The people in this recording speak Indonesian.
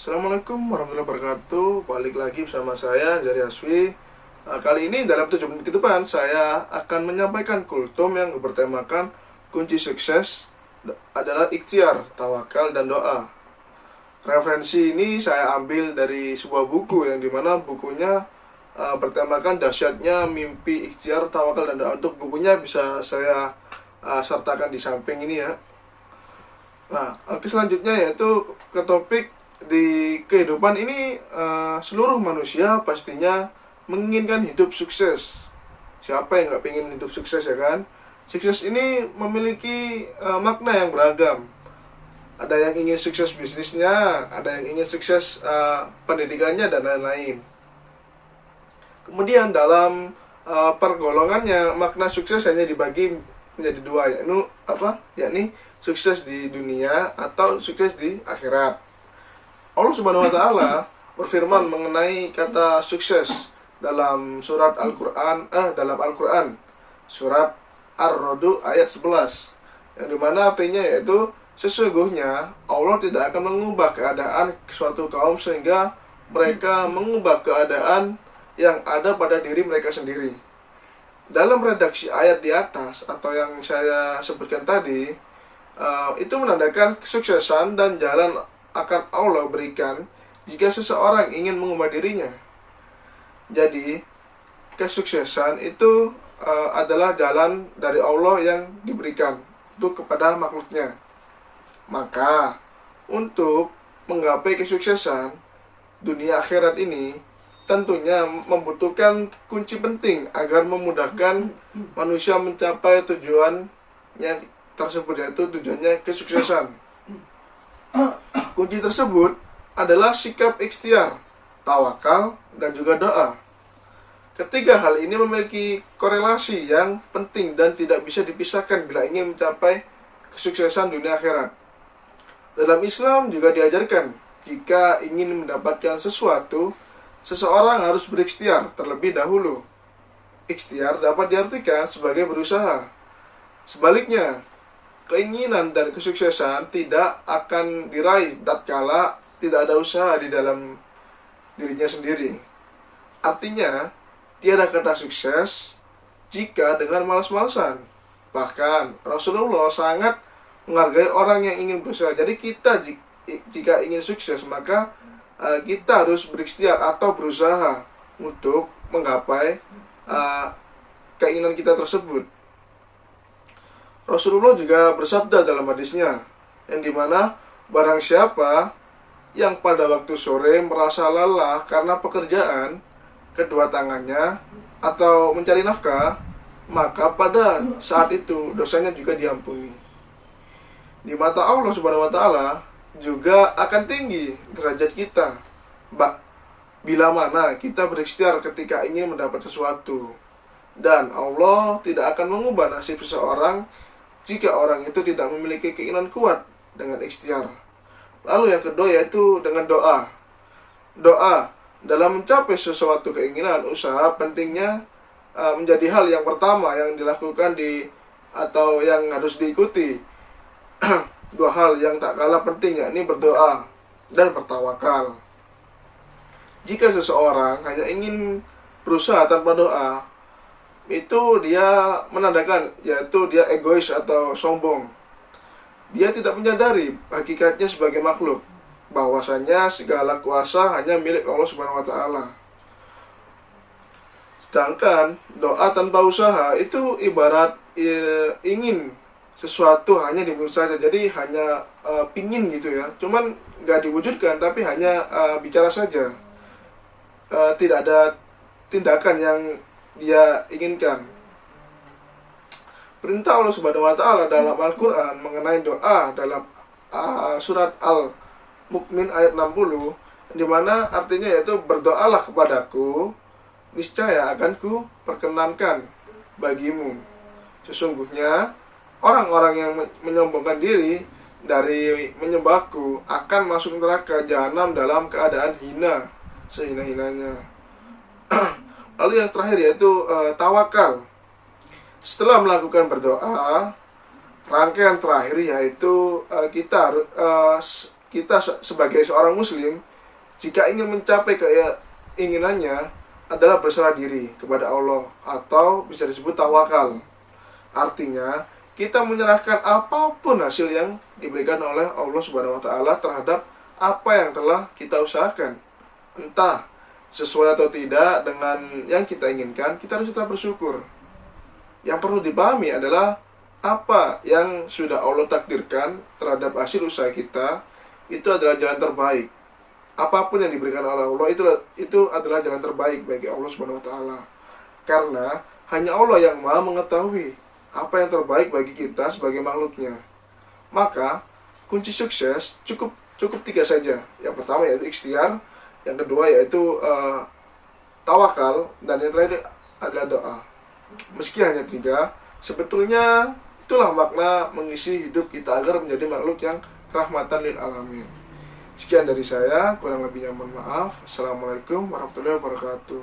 Assalamualaikum warahmatullahi wabarakatuh. Balik lagi bersama saya Jari Aswi. Kali ini dalam 7 menit ke depan saya akan menyampaikan kultum yang bertemakan kunci sukses adalah ikhtiar, tawakal, dan doa. Referensi ini saya ambil dari sebuah buku yang dimana bukunya bertemakan dahsyatnya mimpi, ikhtiar, tawakal, dan doa. Untuk bukunya bisa saya sertakan di samping ini ya. Nah, selanjutnya yaitu ke topik di kehidupan ini. Seluruh manusia pastinya menginginkan hidup sukses. Siapa yang nggak pengen hidup sukses, ya kan? Sukses ini memiliki makna yang beragam. Ada yang ingin sukses bisnisnya, ada yang ingin sukses pendidikannya, dan lain-lain. Kemudian dalam pergolongannya, makna sukses hanya dibagi menjadi dua, yakni sukses di dunia atau sukses di akhirat. Allah Subhanahu wa taala berfirman mengenai kata sukses dalam surat Al-Qur'an surat Ar-Ra'd ayat 11, yang dimana artinya yaitu sesungguhnya Allah tidak akan mengubah keadaan suatu kaum sehingga mereka mengubah keadaan yang ada pada diri mereka sendiri. Dalam redaksi ayat di atas atau yang saya sebutkan tadi, itu menandakan kesuksesan dan jalan akan Allah berikan jika seseorang ingin mengubah dirinya. Jadi kesuksesan itu adalah jalan dari Allah yang diberikan untuk kepada makhluknya. Maka untuk menggapai kesuksesan dunia akhirat ini tentunya membutuhkan kunci penting agar memudahkan manusia mencapai tujuannya tersebut, yaitu tujuannya kesuksesan. Kunci tersebut adalah sikap ikhtiar, tawakal, dan juga doa. Ketiga hal ini memiliki korelasi yang penting dan tidak bisa dipisahkan bila ingin mencapai kesuksesan dunia akhirat. Dalam Islam juga diajarkan jika ingin mendapatkan sesuatu, seseorang harus berikhtiar terlebih dahulu. Ikhtiar dapat diartikan sebagai berusaha. Sebaliknya, keinginan dan kesuksesan tidak akan diraih tatkala tidak ada usaha di dalam dirinya sendiri. Artinya, tiada kata sukses jika dengan malas-malasan. Bahkan Rasulullah sangat menghargai orang yang ingin berusaha. Jadi kita jika ingin sukses, maka kita harus berikhtiar atau berusaha untuk menggapai keinginan kita tersebut. Rasulullah juga bersabda dalam hadisnya, yang dimana barang siapa yang pada waktu sore merasa lelah karena pekerjaan kedua tangannya atau mencari nafkah, maka pada saat itu dosanya juga diampuni. Di mata Allah Subhanahu wa taala juga akan tinggi derajat kita bila mana kita berikhtiar ketika ingin mendapat sesuatu. Dan Allah tidak akan mengubah nasib seseorang jika orang itu tidak memiliki keinginan kuat dengan ikhtiar. Lalu yang kedua yaitu dengan doa. Doa dalam mencapai sesuatu keinginan, usaha pentingnya menjadi hal yang pertama yang dilakukan atau yang harus diikuti. Dua hal yang tak kalah penting, yakni berdoa dan bertawakal. Jika seseorang hanya ingin berusaha tanpa doa, itu dia menandakan yaitu dia egois atau sombong. Dia tidak menyadari hakikatnya sebagai makhluk, bahwasanya segala kuasa hanya milik Allah Subhanahu wa taala. Sedangkan doa tanpa usaha itu ibarat ingin sesuatu hanya di mulut saja. Jadi hanya pingin gitu ya, cuman gak diwujudkan, tapi hanya bicara saja. Tidak ada tindakan yang dia inginkan. Perintah Allah Subhanahu wa taala dalam Al-Qur'an mengenai doa dalam surat Al-Mu'min ayat 60, di mana artinya yaitu berdoalah kepadaku, niscaya akan ku perkenankan bagimu. Sesungguhnya orang-orang yang menyombongkan diri dari menyembahku akan masuk neraka jahanam dalam keadaan hina, sehina-hinanya. Lalu yang terakhir yaitu tawakal. Setelah melakukan berdoa, rangkaian terakhir yaitu kita sebagai seorang muslim Jika ingin mencapai keinginannya adalah berserah diri kepada Allah, atau bisa disebut tawakal. Artinya, kita menyerahkan apapun hasil yang diberikan oleh Allah Subhanahu wa taala terhadap apa yang telah kita usahakan. Entah sesuai atau tidak dengan yang kita inginkan, kita harus tetap bersyukur. Yang perlu dipahami adalah apa yang sudah Allah takdirkan terhadap hasil usaha kita, itu adalah jalan terbaik. Apapun yang diberikan oleh Allah itu adalah jalan terbaik bagi Allah Subhanahu wa taala. Karena hanya Allah yang Maha mengetahui apa yang terbaik bagi kita sebagai makhluknya. Maka kunci sukses cukup 3 saja. Yang pertama yaitu ikhtiar, yang kedua yaitu tawakal, dan yang terakhir adalah doa. Meski hanya 3, sebetulnya itulah makna mengisi hidup kita agar menjadi makhluk yang rahmatan lil alamin. Sekian dari saya, kurang lebihnya mohon maaf. Assalamualaikum warahmatullahi wabarakatuh.